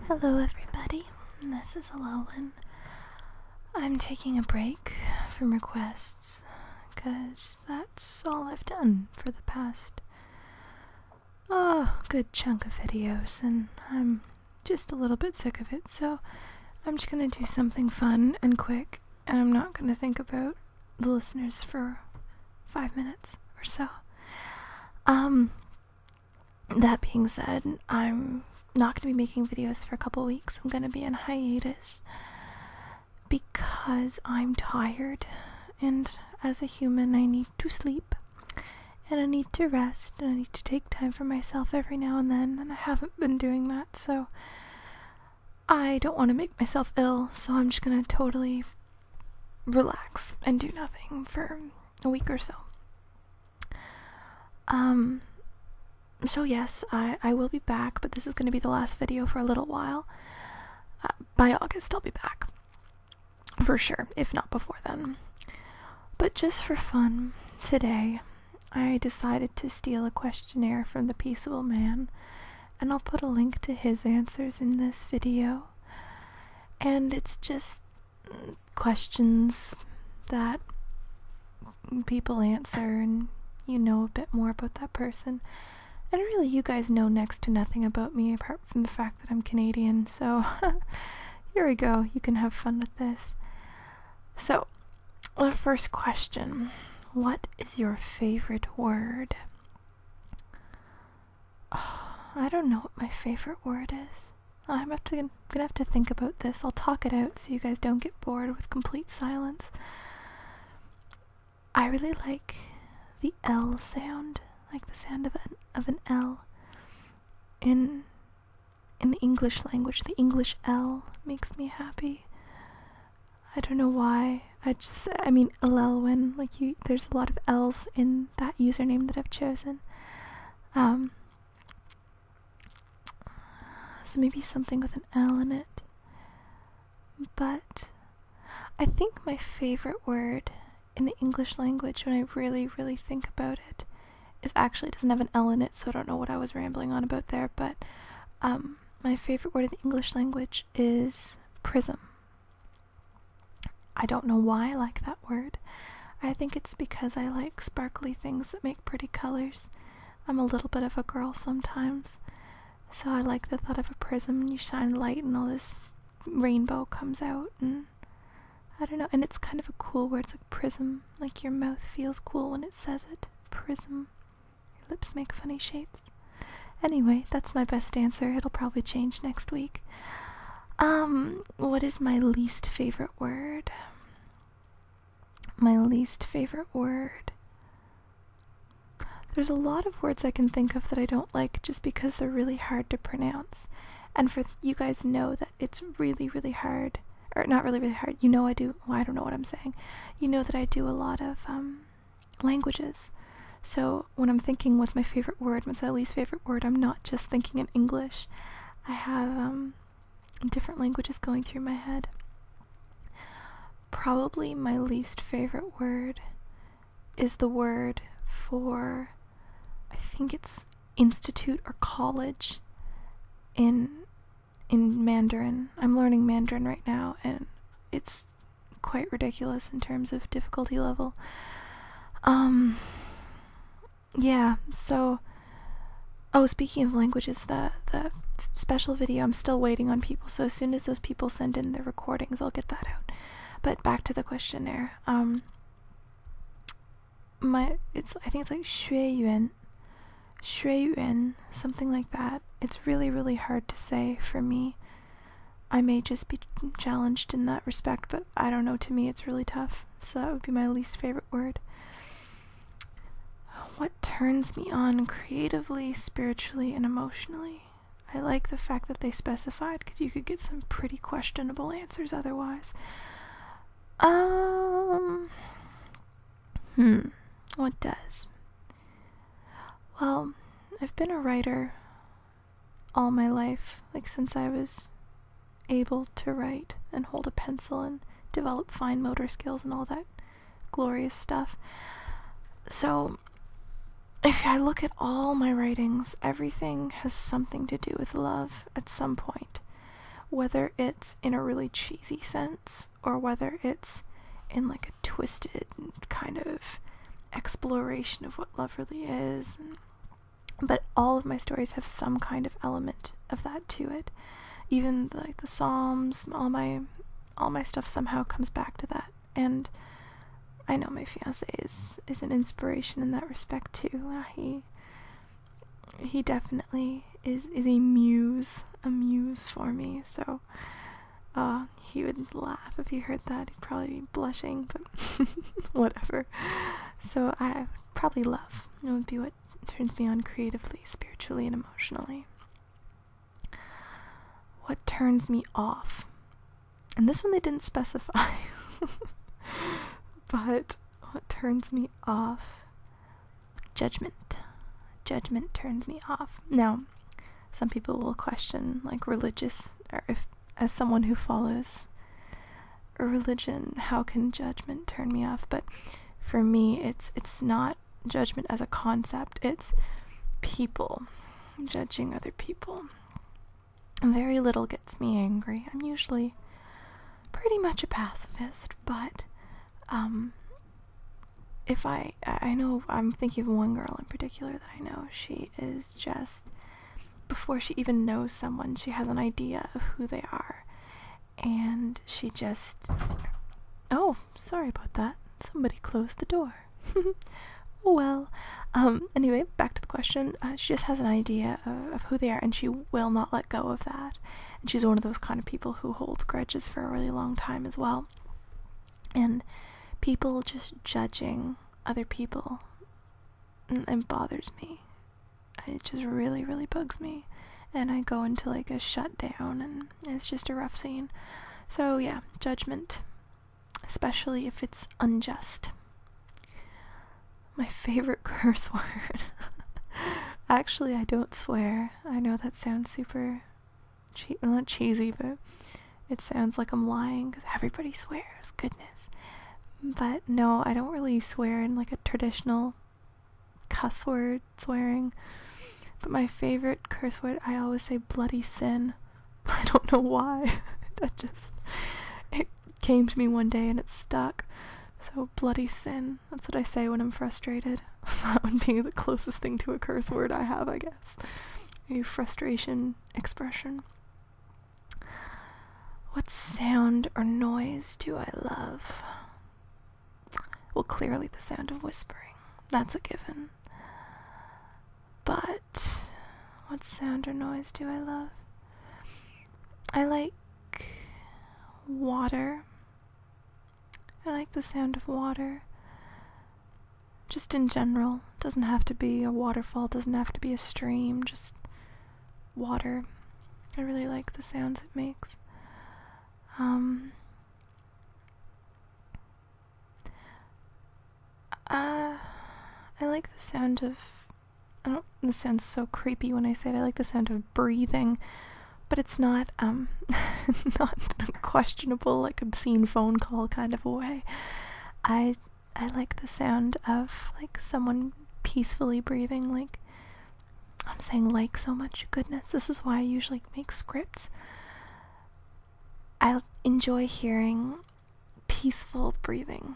Hello everybody, this is Elelwyn. I'm taking a break from requests because that's all I've done for the past good chunk of videos, and I'm just a little bit sick of it, so I'm just gonna do something fun and quick, and I'm not gonna think about the listeners for 5 minutes or so. That being said, I'm not going to be making videos for a couple weeks. I'm going to be in hiatus because I'm tired, and as a human I need to sleep and I need to rest and I need to take time for myself every now and then, and I haven't been doing that, so I don't want to make myself ill, so I'm just going to totally relax and do nothing for a week or so. So yes, I will be back, but this is going to be the last video for a little while. By August I'll be back, for sure, if not before then. But just for fun, today I decided to steal a questionnaire from the Peaceable Man, and I'll put a link to his answers in this video. And it's just questions that people answer, and you know a bit more about that person. And really, you guys know next to nothing about me apart from the fact that I'm Canadian, so here we go. You can have fun with this. So, the first question. What is your favorite word? I don't know what my favorite word is. I'm gonna have to think about this. I'll talk it out so you guys don't get bored with complete silence. I really like the L sound, like the sound of an L in the English language. The English L makes me happy. I don't know why. I mean Elelwyn, there's a lot of L's in that username that I've chosen. So maybe something with an L in it. But I think my favorite word in the English language, when I really, really think about it, is actually, it doesn't have an L in it, so I don't know what I was rambling on about there, but my favorite word in the English language is prism. I don't know why I like that word. I think it's because I like sparkly things that make pretty colors. I'm a little bit of a girl sometimes, so I like the thought of a prism, and you shine light and all this rainbow comes out, and I don't know, and it's kind of a cool word. It's like prism, like your mouth feels cool when it says it. Prism. Your lips make funny shapes. Anyway, that's my best answer. It'll probably change next week. What is my least favorite word? My least favorite word. There's a lot of words I can think of that I don't like just because they're really hard to pronounce. And for you guys know that it's really, really hard. Or not really, really hard. You know I do. Well, I don't know what I'm saying. You know that I do a lot of languages. So when I'm thinking what's my favorite word, what's my least favorite word, I'm not just thinking in English. I have different languages going through my head. Probably my least favorite word is the word for, I think it's institute or college in Mandarin. I'm learning Mandarin right now, and it's quite ridiculous in terms of difficulty level. Yeah, so, speaking of languages, the special video, I'm still waiting on people, so as soon as those people send in their recordings, I'll get that out. But back to the questionnaire. I think it's like 学员, something like that. It's really, really hard to say for me. I may just be challenged in that respect, but I don't know, to me it's really tough. So that would be my least favorite word. What turns me on creatively, spiritually, and emotionally? I like the fact that they specified, because you could get some pretty questionable answers otherwise. What does? Well, I've been a writer all my life, like since I was able to write and hold a pencil and develop fine motor skills and all that glorious stuff. So if I look at all my writings, everything has something to do with love at some point. whether it's in a really cheesy sense or whether it's in like a twisted kind of exploration of what love really is. But all of my stories have some kind of element of that to it. Even like the Psalms, all my stuff somehow comes back to that. And I know my fiance is an inspiration in that respect too. He definitely is a muse for me. So he would laugh if he heard that. He'd probably be blushing, but whatever. So I probably love. It would be what turns me on creatively, spiritually, and emotionally. What turns me off? And this one they didn't specify. But what turns me off? Judgment. Judgment turns me off. Now, some people will question, like, religious, or if, as someone who follows a religion, how can judgment turn me off? But for me, it's not judgment as a concept. It's people judging other people. Very little gets me angry. I'm usually pretty much a pacifist, but if I know, I'm thinking of one girl in particular that I know. She is just, before she even knows someone, she has an idea of who they are, and she just, oh, sorry about that, somebody closed the door. Well, anyway, back to the question. She just has an idea of who they are, and she will not let go of that. And she's one of those kind of people who holds grudges for a really long time as well. And people just judging other people, it bothers me. It just really, really bugs me. And I go into like a shutdown, and it's just a rough scene. So yeah, judgment, especially if it's unjust. My favorite curse word. Actually, I don't swear. I know that sounds super not cheesy, but it sounds like I'm lying because everybody swears. Goodness. But no, I don't really swear in like a traditional cuss word swearing. But my favorite curse word, I always say bloody sin. I don't know why. It came to me one day and it stuck. So, bloody sin. That's what I say when I'm frustrated. So that would be the closest thing to a curse word I have, I guess. A frustration expression. What sound or noise do I love? Well, clearly the sound of whispering. That's a given. But what sound or noise do I love? I like water. I like the sound of water. Just in general. Doesn't have to be a waterfall, doesn't have to be a stream, just water. I really like the sounds it makes. I like the sound of, this sounds so creepy when I say it, I like the sound of breathing, but it's not, not in a questionable, like, obscene phone call kind of a way. I like the sound of, like, someone peacefully breathing, like, I'm saying like so much, goodness, this is why I usually make scripts. I enjoy hearing peaceful breathing,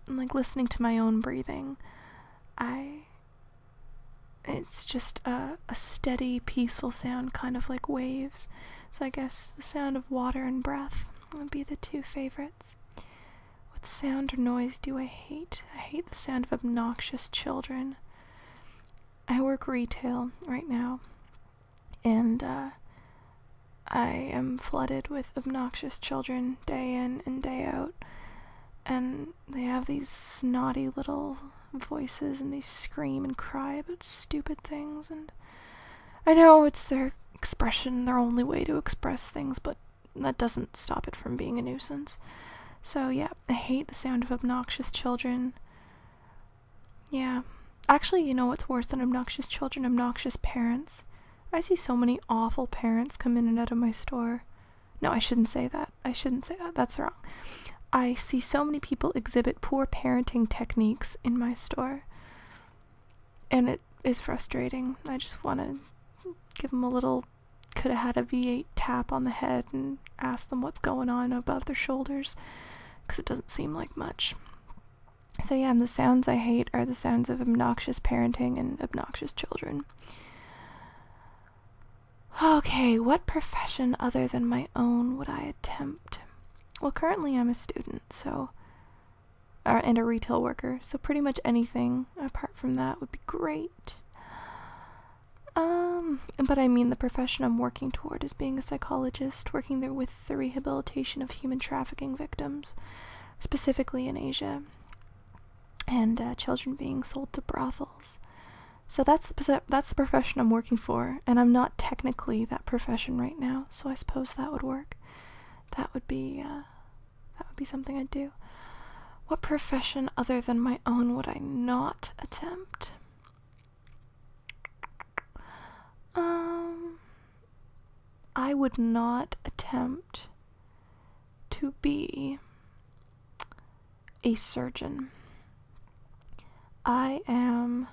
and, like, listening to my own breathing. It's just a steady, peaceful sound, kind of like waves. So I guess the sound of water and breath would be the two favorites. What sound or noise do I hate? I hate the sound of obnoxious children. I work retail right now, and I am flooded with obnoxious children day in and day out. And they have these snotty little voices, and they scream and cry about stupid things, and I know it's their expression, their only way to express things, but that doesn't stop it from being a nuisance. So yeah, I hate the sound of obnoxious children. Yeah. Actually, you know what's worse than obnoxious children? Obnoxious parents. I see so many awful parents come in and out of my store. No, I shouldn't say that. That's wrong. I see so many people exhibit poor parenting techniques in my store, and it is frustrating. I just want to give them a little could have had a V8 tap on the head and asked them what's going on above their shoulders, because it doesn't seem like much. So yeah, the sounds I hate are the sounds of obnoxious parenting and obnoxious children. Okay, what profession other than my own would I attempt? Well, currently I'm a student, and a retail worker, so pretty much anything apart from that would be great. But I mean the profession I'm working toward is being a psychologist, working there with the rehabilitation of human trafficking victims, specifically in Asia, and children being sold to brothels. So that's the profession I'm working for, and I'm not technically that profession right now, so I suppose that would work. That would be something I'd do. What profession other than my own would I not attempt? I would not attempt to be a surgeon. I am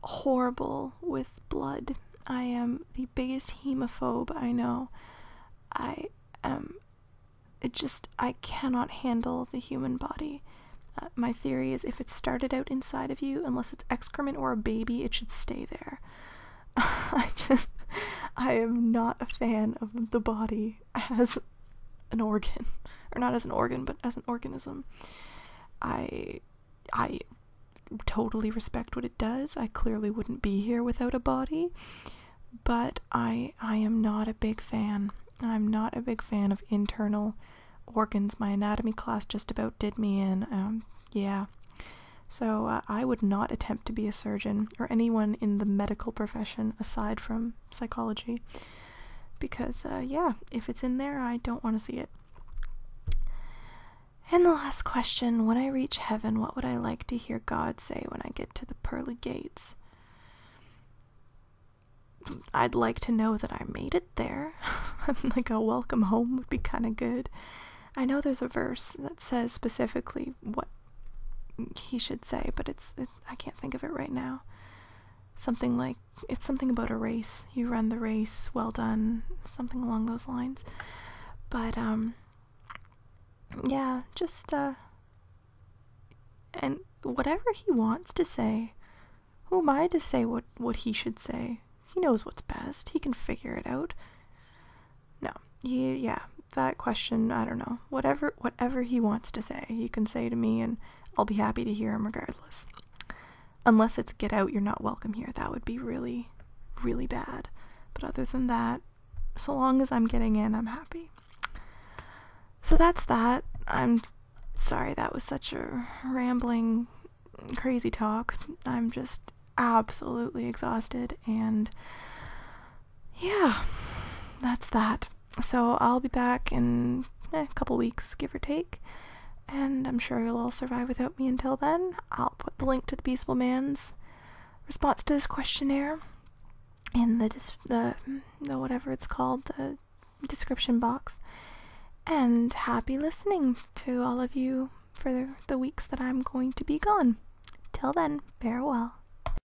horrible with blood. I am the biggest hemophobe I know. I cannot handle the human body. My theory is if it started out inside of you, unless it's excrement or a baby, it should stay there. I am not a fan of the body as an organ. Or not as an organ, but as an organism. I totally respect what it does. I clearly wouldn't be here without a body. But I am not a big fan. I'm not a big fan of internal organs. My anatomy class just about did me in. Yeah. So I would not attempt to be a surgeon or anyone in the medical profession aside from psychology. Because, if it's in there, I don't want to see it. And the last question, when I reach heaven, what would I like to hear God say when I get to the pearly gates? I'd like to know that I made it there. Like a welcome home would be kind of good. I know there's a verse that says specifically what he should say, but I can't think of it right now. It's something about a race. You run the race, well done, something along those lines. But, yeah, just, and whatever he wants to say, who am I to say what he should say? He knows what's best. He can figure it out. No, that question, I don't know. Whatever he wants to say, he can say to me, and I'll be happy to hear him regardless. Unless it's get out, you're not welcome here. That would be really, really bad. But other than that, so long as I'm getting in, I'm happy. So that's that. I'm sorry that was such a rambling, crazy talk. I'm just absolutely exhausted, and yeah, that's that. So I'll be back in a couple weeks, give or take, and I'm sure you'll all survive without me until then. I'll put the link to the Peaceful Man's response to this questionnaire in the whatever it's called, the description box. And happy listening to all of you for the weeks that I'm going to be gone. Till then, farewell.